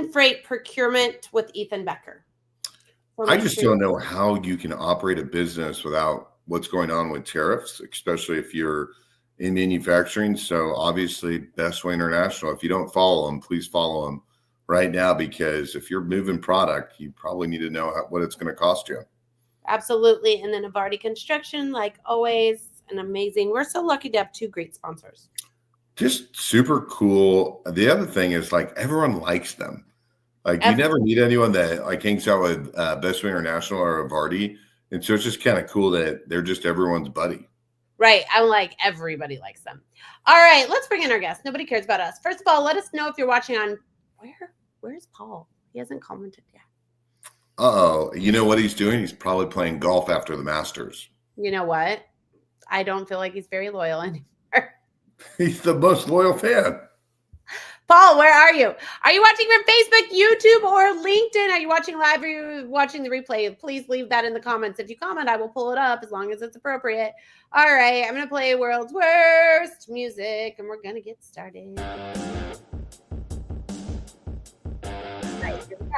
ocean freight procurement with Ethan Becker. I just don't know how you can operate a business without what's going on with tariffs, especially if you're in manufacturing. So obviously, Bestway International, if you don't follow them, please follow them right now, because if you're moving product, you probably need to know what it's going to cost you. Absolutely. And then Evardy Construction, like always, an amazing. We're so lucky to have two great sponsors. Just super cool. The other thing is, like, everyone likes them. Like, you never meet anyone that like hangs out with Bestway International or Evardy. And so it's just kind of cool that they're just everyone's buddy. Right. I'm like, everybody likes them. All right. Let's bring in our guest. Nobody cares about us. First of all, let us know if you're watching on where's Paul? He hasn't commented yet. Uh-oh. You know what he's doing? He's probably playing golf after the Masters. You know what? I don't feel like he's very loyal anymore. He's the most loyal fan. Paul, where are you? Are you watching from Facebook, YouTube, or LinkedIn? Are you watching live or are you watching the replay? Please leave that in the comments. If you comment, I will pull it up as long as it's appropriate. All right, I'm going to play World's Worst music, and we're going to get started. Right, here we go.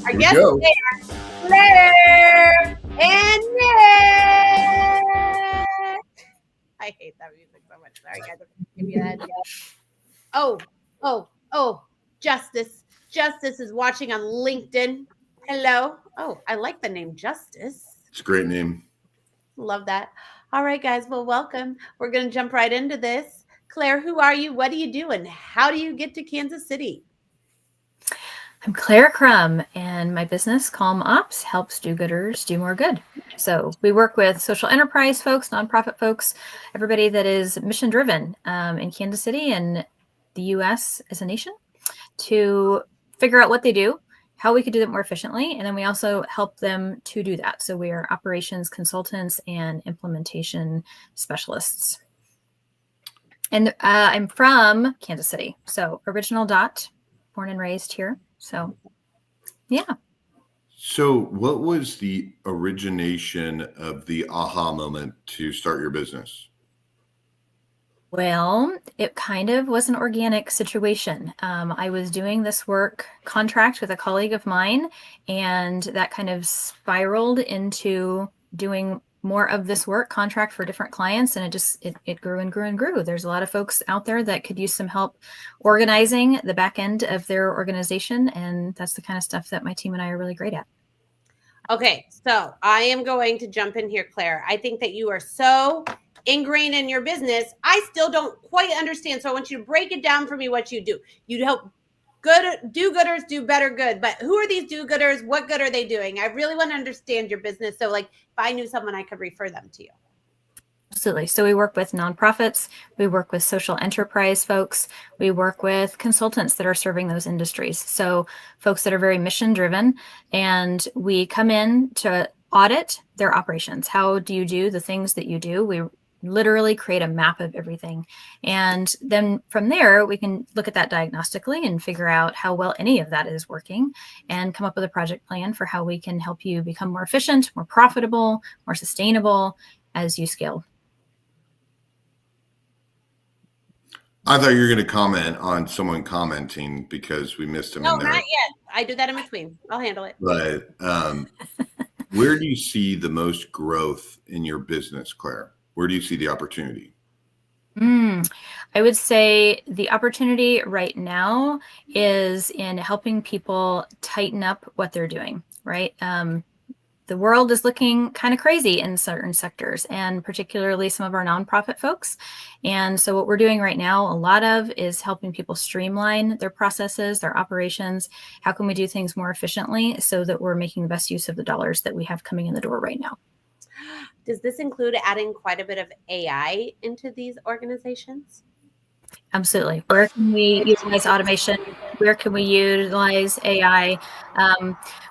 Our guests today are Loehr and Nick. I hate that music so much. Sorry, guys. I'm going to give you that. Oh, Justice. Justice is watching on LinkedIn. Hello. Oh, I like the name Justice. It's a great name. Love that. All right, guys. Well, welcome. We're going to jump right into this. Claire, who are you? What do you do? And how do you get to Kansas City? I'm Claire Crum, and my business, Calm Ops, helps do-gooders do more good. So we work with social enterprise folks, nonprofit folks, everybody that is mission-driven in Kansas City and the U.S. as a nation to figure out what they do, how we could do that more efficiently, and then we also help them to do that. So we are operations consultants and implementation specialists. And I'm from Kansas City, so original dot, born and raised here. So, yeah. So what was the origination of the aha moment to start your business? Well, it kind of was an organic situation. I was doing this work contract with a colleague of mine, and that kind of spiraled into doing more of this work contract for different clients. And it grew and grew and grew. There's a lot of folks out there that could use some help organizing the back end of their organization. And that's the kind of stuff that my team and I are really great at. Okay, so I am going to jump in here, Claire. I think that you are so ingrained in your business. I still don't quite understand. So I want you to break it down for me what you do. You help do-gooders do better good. But who are these do-gooders? What good are they doing? I really want to understand your business. So like if I knew someone, I could refer them to you. Absolutely. So we work with nonprofits, we work with social enterprise folks, we work with consultants that are serving those industries. So folks that are very mission driven, and we come in to audit their operations. How do you do the things that you do? We literally create a map of everything. And then from there, we can look at that diagnostically and figure out how well any of that is working and come up with a project plan for how we can help you become more efficient, more profitable, more sustainable as you scale. I thought you were going to comment on someone commenting because we missed him. No, in there. Not yet. I do that in between. I'll handle it. But where do you see the most growth in your business, Claire? Where do you see the opportunity? I would say the opportunity right now is in helping people tighten up what they're doing, right? The world is looking kind of crazy in certain sectors, and particularly some of our nonprofit folks. And so what we're doing right now, a lot of, is helping people streamline their processes, their operations. How can we do things more efficiently so that we're making the best use of the dollars that we have coming in the door right now? Does this include adding quite a bit of AI into these organizations? Absolutely. Where can we utilize automation? Where can we utilize AI?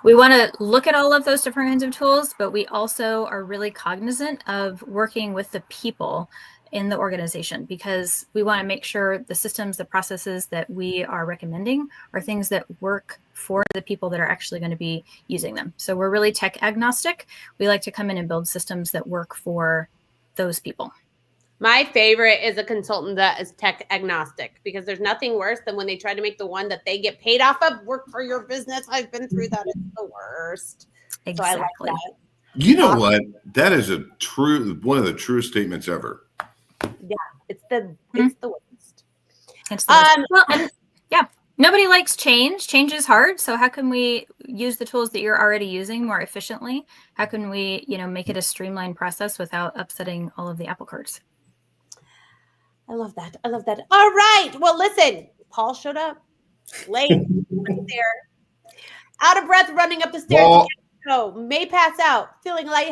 We want to look at all of those different kinds of tools, but we also are really cognizant of working with the people in the organization, because we want to make sure the systems, the processes that we are recommending are things that work for the people that are actually going to be using them. So we're really tech agnostic. We like to come in and build systems that work for those people. My favorite is a consultant that is tech agnostic, because there's nothing worse than when they try to make the one that they get paid off of work for your business. I've been through that. It's the worst. So I like Exactly. that. You know what? That is one of the truest statements ever. Yeah, it's the worst. It's the worst. Well, and yeah, nobody likes change. Change is hard. So how can we use the tools that you're already using more efficiently? How can we, make it a streamlined process without upsetting all of the apple carts? I love that. I love that. All right. Well, listen, Paul showed up late, there, out of breath, running up the stairs. Paul, may pass out, feeling like,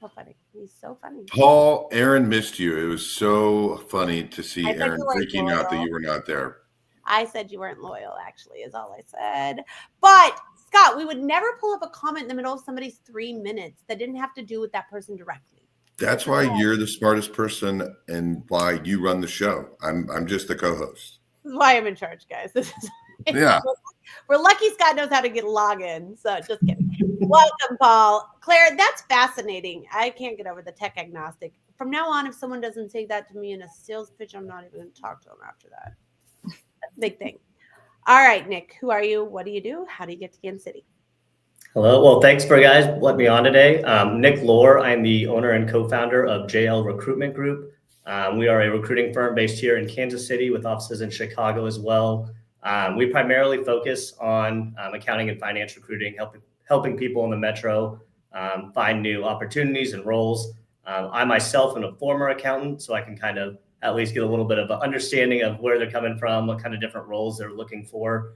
so funny. He's so funny. Paul, Aaron missed you. It was so funny to see I bet Aaron you weren't freaking out that loyal. you were not there. I said you weren't loyal, actually, is all I said. But Scott, we would never pull up a comment in the middle of somebody's 3 minutes that didn't have to do with that person directly. That's why you're the smartest person and why you run the show. I'm just the co-host. This is why I'm in charge, guys. Yeah. We're lucky Scott knows how to get login. So just kidding. Welcome, Paul. Claire, that's fascinating. I can't get over the tech agnostic. From now on, if someone doesn't say that to me in a sales pitch, I'm not even going to talk to them after that. That's a big thing. All right, Nick, who are you? What do you do? How do you get to Kansas City? Hello. Well, thanks for guys letting me on today. Nick Loehr. I'm the owner and co-founder of JL Recruitment Group. We are a recruiting firm based here in Kansas City with offices in Chicago as well. We primarily focus on accounting and finance recruiting, helping people in the metro find new opportunities and roles. I myself am a former accountant, so I can kind of at least get a little bit of an understanding of where they're coming from, what kind of different roles they're looking for.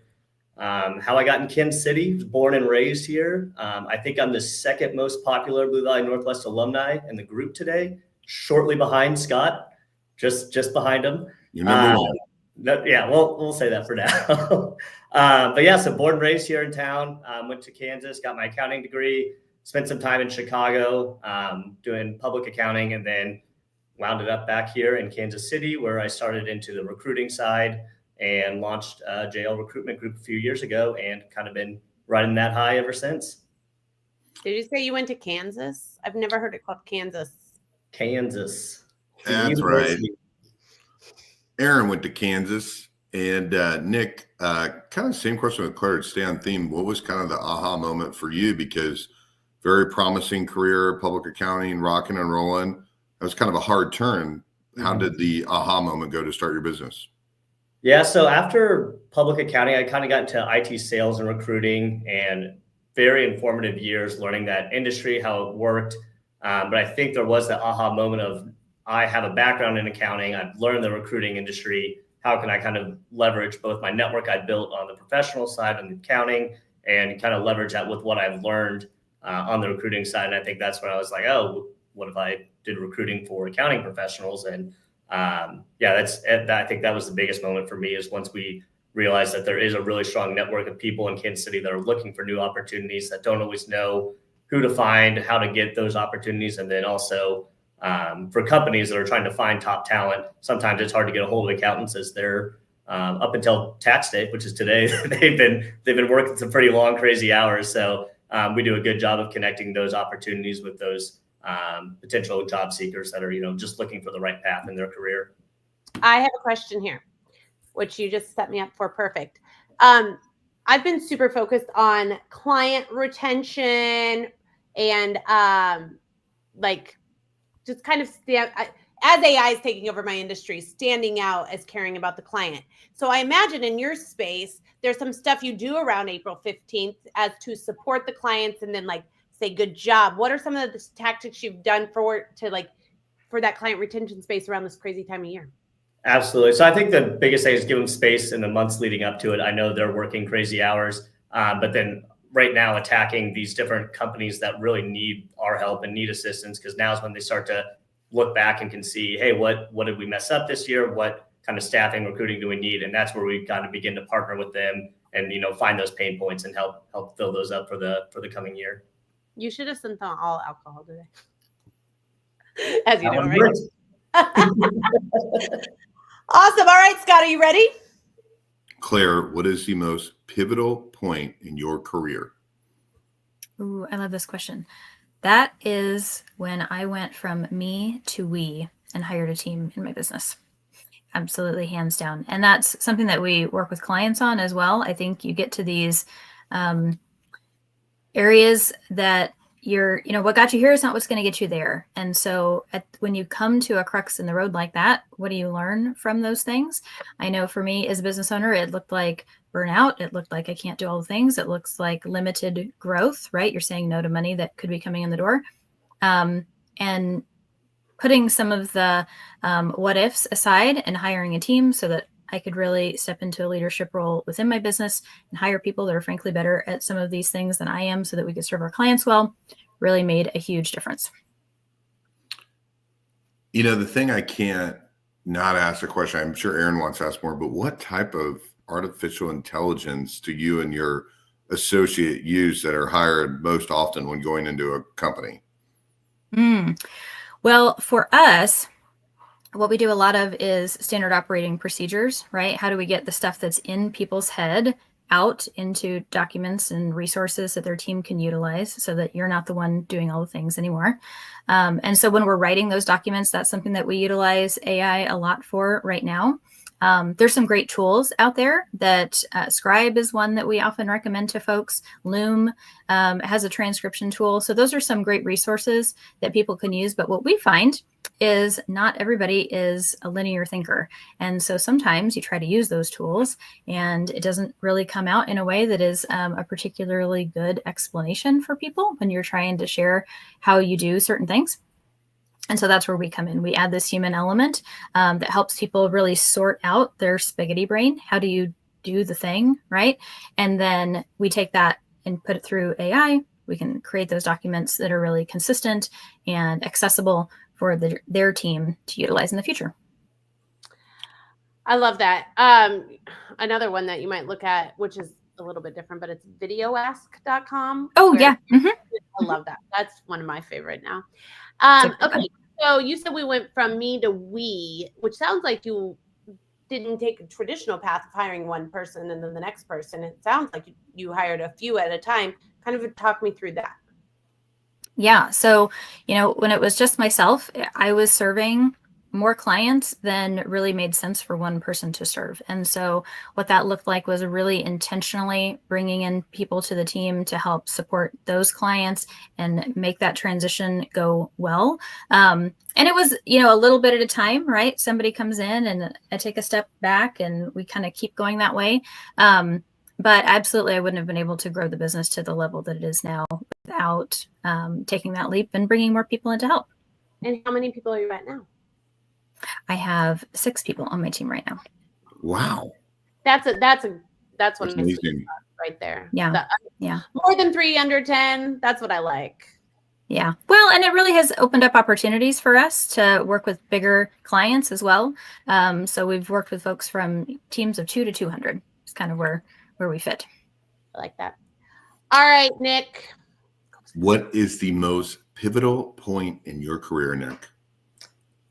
How I got in Kansas City, was born and raised here. I think I'm the second most popular Blue Valley Northwest alumni in the group today, shortly behind Scott, just behind him. You're number one. No, yeah, we'll say that for now. But yeah, so born and raised here in town, went to Kansas, got my accounting degree, spent some time in Chicago doing public accounting, and then wound it up back here in Kansas City, where I started into the recruiting side and launched JL Recruitment Group a few years ago, and kind of been riding that high ever since. Did you say you went to Kansas? I've never heard it called Kansas. Kansas. That's right. Aaron went to Kansas, and Nick, kind of same question with Claire to stay on theme. What was kind of the aha moment for you? Because very promising career, public accounting, rocking and rolling. That was kind of a hard turn. How did the aha moment go to start your business? Yeah, so after public accounting, I kind of got into IT sales and recruiting, and very informative years learning that industry, how it worked. But I think there was the aha moment of, I have a background in accounting. I've learned the recruiting industry. How can I kind of leverage both my network I built on the professional side and accounting, and kind of leverage that with what I've learned on the recruiting side? And I think that's when I was like, oh, what if I did recruiting for accounting professionals? And I think that was the biggest moment for me, is once we realized that there is a really strong network of people in Kansas City that are looking for new opportunities, that don't always know who to find, how to get those opportunities. And then also for companies that are trying to find top talent, sometimes it's hard to get a hold of accountants, as they're up until tax day, which is today, they've been working some pretty long, crazy hours. So we do a good job of connecting those opportunities with those potential job seekers that are, just looking for the right path in their career. I have a question here, which you just set me up for. Perfect. I've been super focused on client retention and just kind of as AI is taking over my industry, standing out as caring about the client. So I imagine in your space, there's some stuff you do around April 15th as to support the clients and then say good job. What are some of the tactics you've done for that client retention space around this crazy time of year? Absolutely. So I think the biggest thing is give them space in the months leading up to it. I know they're working crazy hours, but then right now attacking these different companies that really need our help and need assistance, because now is when they start to look back and can see, hey, what did we mess up this year? What kind of staffing, recruiting do we need? And that's where we've got to begin to partner with them and find those pain points and help fill those up for the coming year. You should have sent them all alcohol today. As you know, right? Awesome. All right, Scott, are you ready? Claire, what is the most pivotal point in your career? Ooh, I love this question. That is when I went from me to we and hired a team in my business. Absolutely, hands down. And that's something that we work with clients on as well. I think you get to these areas that what got you here is not what's going to get you there. And so when you come to a crux in the road like that, what do you learn from those things? I know for me as a business owner, it looked like burnout. It looked like I can't do all the things. It looks like limited growth, right? You're saying no to money that could be coming in the door. And putting some of the what ifs aside and hiring a team so that I could really step into a leadership role within my business and hire people that are frankly better at some of these things than I am so that we could serve our clients well, really made a huge difference. The thing I can't not ask a question, I'm sure Aaron wants to ask more, but what type of artificial intelligence do you and your associate use that are hired most often when going into a company? Well, for us, what we do a lot of is standard operating procedures, right? How do we get the stuff that's in people's head out into documents and resources that their team can utilize so that you're not the one doing all the things anymore. And so when we're writing those documents, that's something that we utilize AI a lot for right now. There's some great tools out there that Scribe is one that we often recommend to folks. Loom has a transcription tool. So those are some great resources that people can use. But what we find is not everybody is a linear thinker. And so sometimes you try to use those tools and it doesn't really come out in a way that is a particularly good explanation for people when you're trying to share how you do certain things. And so that's where we come in. We add this human element that helps people really sort out their spaghetti brain. How do you do the thing, right? And then we take that and put it through AI. We can create those documents that are really consistent and accessible for their team to utilize in the future. I love that. Another one that you might look at, which is a little bit different, but it's videoask.com. Oh, yeah. Mm-hmm. I love that. That's one of my favorite now. Okay, so you said we went from me to we, which sounds like you didn't take a traditional path of hiring one person and then the next person. It sounds like you hired a few at a time. Kind of talk me through that. Yeah. So, when it was just myself, I was serving more clients than really made sense for one person to serve. And so what that looked like was really intentionally bringing in people to the team to help support those clients and make that transition go well. And it was, a little bit at a time, right? Somebody comes in and I take a step back and we kind of keep going that way. But absolutely, I wouldn't have been able to grow the business to the level that it is now without taking that leap and bringing more people in to help. And how many people are you at now? I have 6 people on my team right now. Wow. That's one of my amazing. Right there. Yeah. Yeah. More than 3 under 10. That's what I like. Yeah. Well, and it really has opened up opportunities for us to work with bigger clients as well. So we've worked with folks from teams of 2 to 200. It's kind of where we fit. I like that. All right, Nick. What is the most pivotal point in your career, Nick?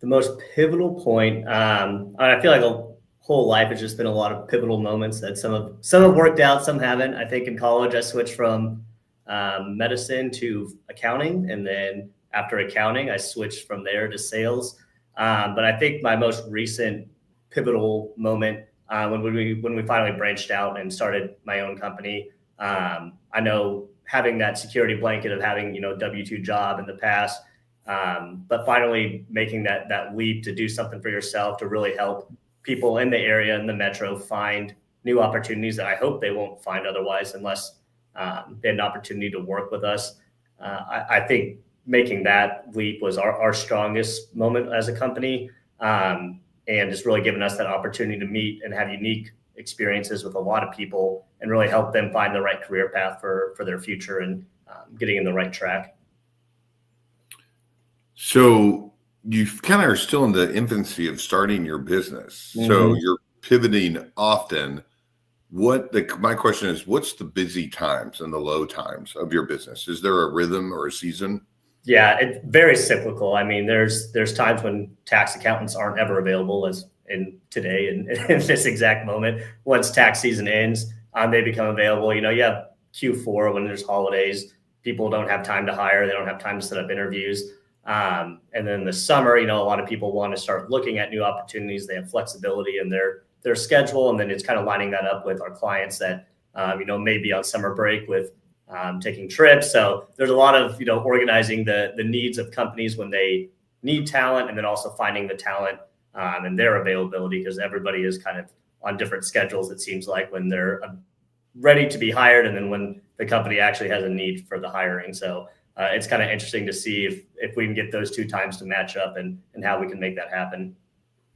The most pivotal point, I feel like a whole life has just been a lot of pivotal moments that some have worked out, some haven't. I think in college I switched from medicine to accounting, and then after accounting I switched from there to sales. But I think my most recent pivotal moment when we finally branched out and started my own company. I know having that security blanket of having W-2 job in the past. But finally making that leap to do something for yourself to really help people in the area, in the metro, find new opportunities that I hope they won't find otherwise unless they had an opportunity to work with us. I think making that leap was our strongest moment as a company, and it's really given us that opportunity to meet and have unique experiences with a lot of people and really help them find the right career path for their future and getting in the right track. So you kind of are still in the infancy of starting your business. Mm-hmm. So you're pivoting often. My question is, what's the busy times and the low times of your business? Is there a rhythm or a season? Yeah, it's very cyclical. I mean, there's times when tax accountants aren't ever available, as in today and in this exact moment. Once tax season ends, they become available. You have Q4 when there's holidays. people don't have time to hire. They don't have time to set up interviews. And then the summer, a lot of people want to start looking at new opportunities. They have flexibility in their schedule. And then it's kind of lining that up with our clients that, may be on summer break with taking trips. So there's a lot of, organizing the needs of companies when they need talent, and then also finding the talent and their availability, because everybody is kind of on different schedules, it seems like, when they're ready to be hired and then when the company actually has a need for the hiring. So it's kind of interesting to see if we can get those two times to match up and how we can make that happen.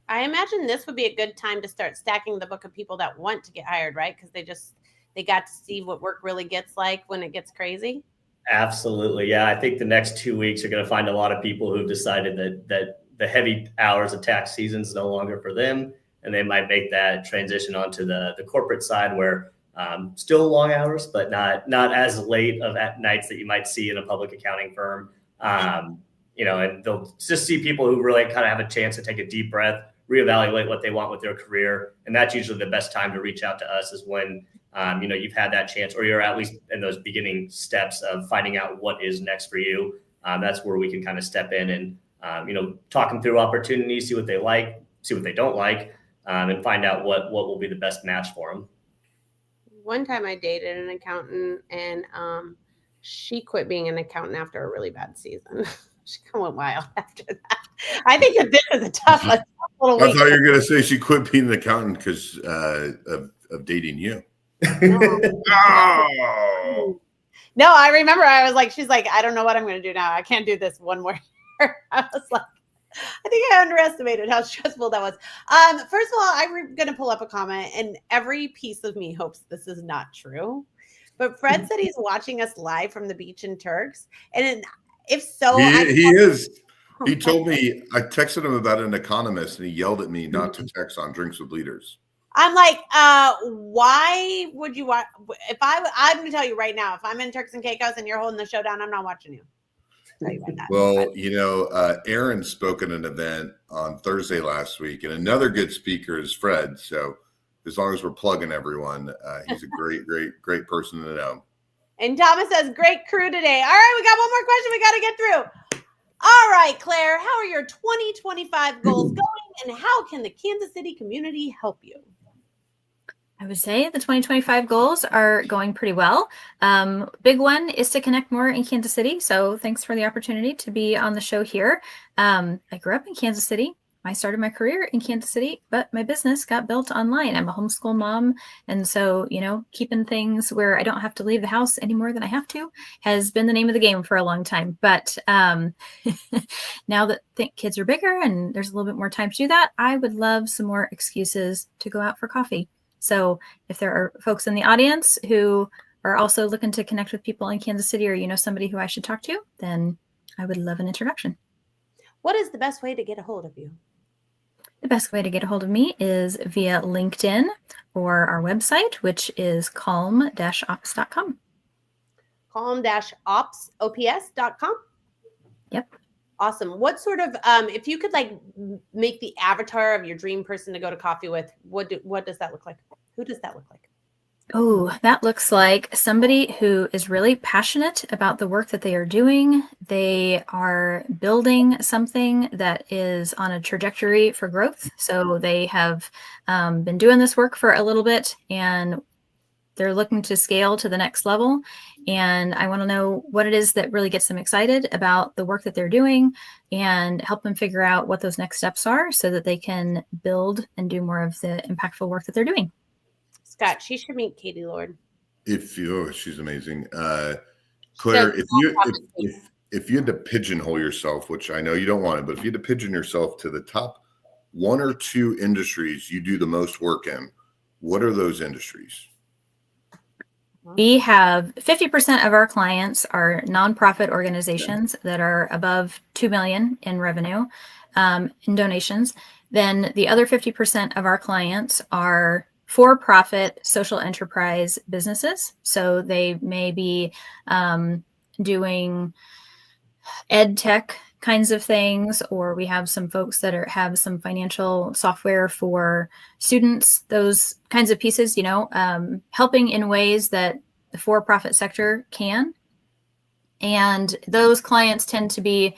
I imagine this would be a good time to start stacking the book of people that want to get hired, right? Because they got to see what work really gets like when it gets crazy. Absolutely. Yeah. I think the next 2 weeks are going to find a lot of people who've decided that the heavy hours of tax season is no longer for them. And they might make that transition onto the corporate side, where still long hours, but not as late of at nights that you might see in a public accounting firm. And they'll just see people who really kind of have a chance to take a deep breath, reevaluate what they want with their career. And that's usually the best time to reach out to us, is when you've had that chance, or you're at least in those beginning steps of finding out what is next for you. That's where we can kind of step in and, talk them through opportunities, see what they like, see what they don't like, and find out what will be the best match for them. One time I dated an accountant, and she quit being an accountant after a really bad season. She kind of went wild after that. I think that this is a tough little week. I thought you were going to say she quit being an accountant because of dating you. No. No, I remember she's like, I don't know what I'm going to do now. I can't do this one more year. I was like, I think I underestimated how stressful that was. First of all, I'm going to pull up a comment, and every piece of me hopes this is not true. But Fred said he's watching us live from the beach in Turks. And if so, he is. He told me, I texted him about an economist, and he yelled at me not to text on Drinks with Leaders. I'm like, why would you watch? I'm going to tell you right now, if I'm in Turks and Caicos and you're holding the show down, I'm not watching you. Well, Aaron spoke at an event on Thursday last week, and another good speaker is Fred. So as long as we're plugging everyone, he's a great person to know. And Thomas says, great crew today. All right, we got one more question we got to get through. All right, Claire, how are your 2025 goals going, and how can the Kansas City community help you? I would say the 2025 goals are going pretty well. Big one is to connect more in Kansas City. So thanks for the opportunity to be on the show here. I grew up in Kansas City. I started my career in Kansas City, but my business got built online. I'm a homeschool mom. And so, keeping things where I don't have to leave the house any more than I have to has been the name of the game for a long time. But now that kids are bigger and there's a little bit more time to do that, I would love some more excuses to go out for coffee. So if there are folks in the audience who are also looking to connect with people in Kansas City, or somebody who I should talk to, then I would love an introduction. What is the best way to get a hold of you? The best way to get a hold of me is via LinkedIn or our website, which is calm-ops.com. Calm-ops.com? Yep. Awesome. What sort of, if you could make the avatar of your dream person to go to coffee with, what does that look like? Who does that look like? Oh, that looks like somebody who is really passionate about the work that they are doing. They are building something that is on a trajectory for growth. So they have been doing this work for a little bit, and they're looking to scale to the next level. And I want to know what it is that really gets them excited about the work that they're doing, and help them figure out what those next steps are so that they can build and do more of the impactful work that they're doing. Scott, she should meet Katie Lord. She's amazing. Claire, if you had to pigeonhole yourself, which I know you don't want to, but if you had to pigeon yourself to the top 1 or 2 industries you do the most work in, what are those industries? We have 50% of our clients are nonprofit organizations that are above $2 million in revenue, in donations. Then the other 50% of our clients are for-profit social enterprise businesses. So they may be doing ed tech kinds of things, or we have some folks that have some financial software for students, those kinds of pieces, helping in ways that the for-profit sector can. And those clients tend to be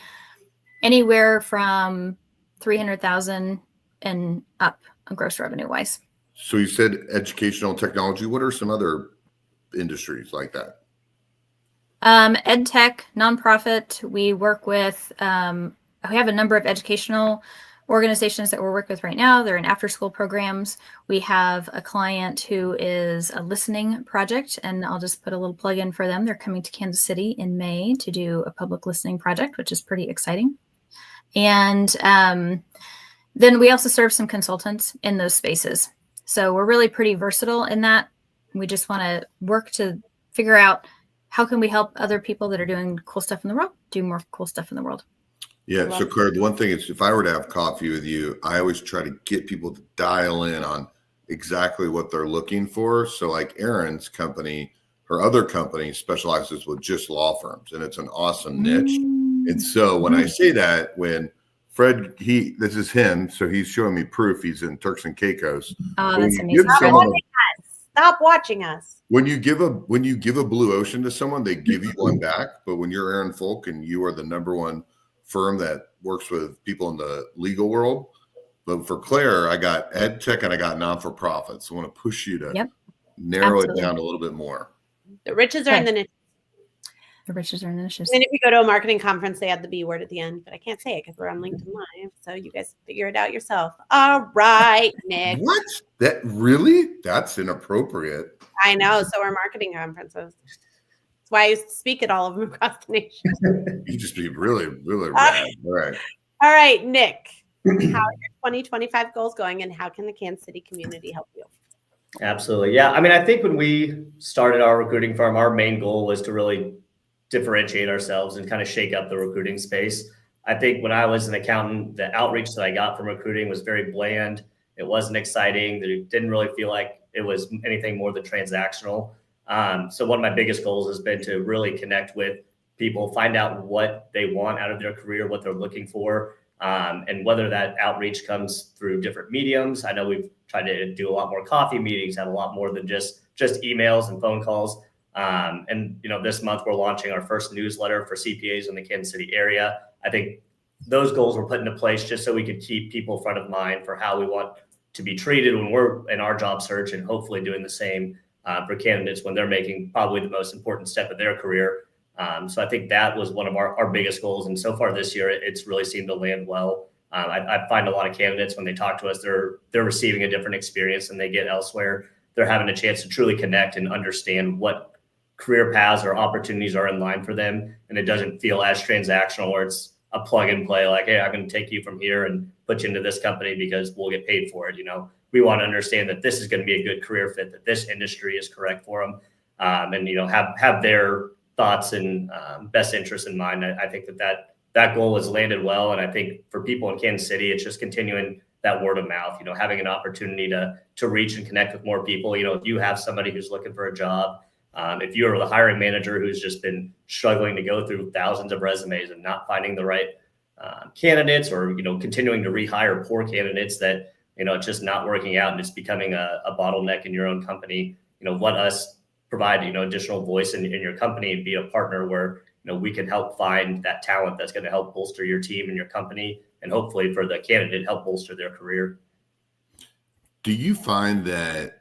anywhere from 300,000 and up on gross revenue wise. So you said educational technology. What are some other industries like that? Ed tech, nonprofit. We work with, we have a number of educational organizations that we're working with right now. They're in after school programs. We have a client who is a listening project, and I'll just put a little plug in for them. They're coming to Kansas City in May to do a public listening project, which is pretty exciting. And then we also serve some consultants in those spaces. So we're really pretty versatile in that. We just want to work to figure out how can we help other people that are doing cool stuff in the world do more cool stuff in the world. Yeah. So Claire, the one thing is, if I were to have coffee with you, I always try to get people to dial in on exactly what they're looking for. So like Erin's company, her other company specializes with just law firms, and it's an awesome niche. And so when I say that, when Fred, this is him, so he's showing me proof he's in Turks and Caicos. Oh, that's amazing. Stop watching us. When you give a blue ocean to someone, they give you one back. But when you're Aaron Fulk and you are the #1 firm that works with people in the legal world, but for Claire, I got ed tech and I got non-for-profit. So I want to push you to narrow it down a little bit more. The riches are in the niches. The riches are in the niches. And if you go to a marketing conference, they add the B word at the end, but I can't say it because we're on LinkedIn Live. So you guys figure it out yourself. All right, Nick. What? That really? That's inappropriate. I know. So are marketing conferences. That's why I used to speak at all of them across the nation. You just be really, really rad. All right. All right, Nick. How are your 2025 goals going, and how can the Kansas City community help you? Absolutely. Yeah. I mean, I think when we started our recruiting firm, our main goal was to really differentiate ourselves and kind of shake up the recruiting space. I think when I was an accountant, the outreach that I got from recruiting was very bland. It wasn't exciting. It didn't really feel like it was anything more than transactional. So one of my biggest goals has been to really connect with people, find out what they want out of their career, what they're looking for, and whether that outreach comes through different mediums. I know we've tried to do a lot more coffee meetings, have a lot more than just emails and phone calls. And this month we're launching our first newsletter for CPAs in the Kansas City area. I think those goals were put into place just so we could keep people front of mind for how we want to be treated when we're in our job search, and hopefully doing the same for candidates when they're making probably the most important step of their career. So I think that was one of our biggest goals. And so far this year, it's really seemed to land well. I find a lot of candidates, when they talk to us, they're receiving a different experience than they get elsewhere. They're having a chance to truly connect and understand what career paths or opportunities are in line for them. And it doesn't feel as transactional where it's a plug and play, like, hey, I'm going to take you from here and put you into this company because we'll get paid for it. We want to understand that this is going to be a good career fit, that this industry is correct for them, and have their thoughts and best interests in mind. I think that goal has landed well. And I think for people in Kansas City, it's just continuing that word of mouth, having an opportunity to reach and connect with more people. If you have somebody who's looking for a job, if you're the hiring manager who's just been struggling to go through thousands of resumes and not finding the right candidates, or continuing to rehire poor candidates that it's just not working out and it's becoming a bottleneck in your own company, let us provide additional voice in your company and be a partner where we can help find that talent that's going to help bolster your team and your company, and hopefully for the candidate help bolster their career. Do you find that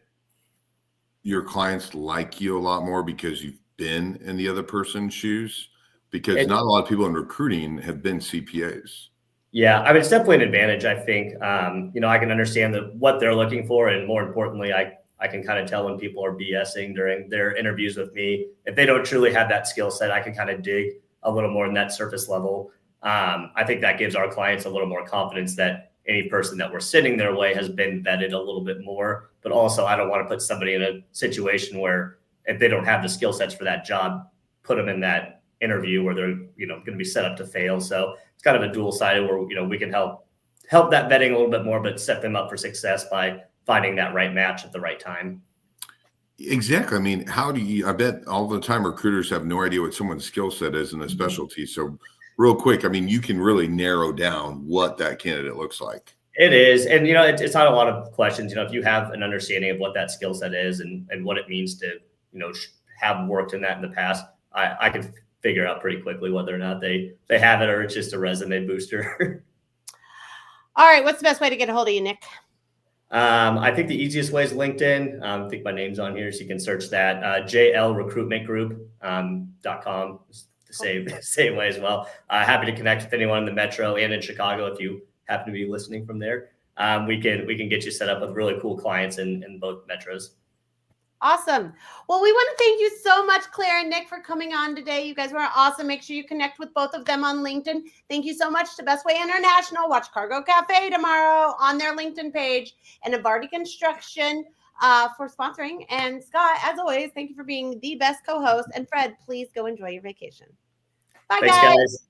your clients like you a lot more because you've been in the other person's shoes? Because not a lot of people in recruiting have been CPAs. Yeah, I mean, it's definitely an advantage. I think, I can understand what they're looking for. And more importantly, I can kind of tell when people are BSing during their interviews with me. If they don't truly have that skill set, I can kind of dig a little more in that surface level. I think that gives our clients a little more confidence that any person that we're sending their way has been vetted a little bit more. But also, I don't want to put somebody in a situation where if they don't have the skill sets for that job, put them in that interview where they're going to be set up to fail. So it's kind of a dual sided where we can help that vetting a little bit more, but set them up for success by finding that right match at the right time. Exactly. I mean, I bet all the time recruiters have no idea what someone's skill set is in a specialty. So real quick, I mean, you can really narrow down what that candidate looks like. It is. And, it's not a lot of questions. If you have an understanding of what that skill set is and what it means to, have worked in that in the past, I can figure out pretty quickly whether or not they have it or it's just a resume booster. All right. What's the best way to get a hold of you, Nick? I think the easiest way is LinkedIn. I think my name's on here, so you can search that. JLRecruitmentGroup.com. The same way as well. Happy to connect with anyone in the metro and in Chicago if you happen to be listening from there. We can get you set up with really cool clients in both metros. Awesome. Well, we want to thank you so much, Claire and Nick, for coming on today. You guys were awesome. Make sure you connect with both of them on LinkedIn. Thank you so much to Bestway International. Watch Cargo Cafe tomorrow on their LinkedIn page, and Evardy Construction for sponsoring. And Scott, as always, thank you for being the best co-host. And Fred, please go enjoy your vacation. Bye, Thanks, guys.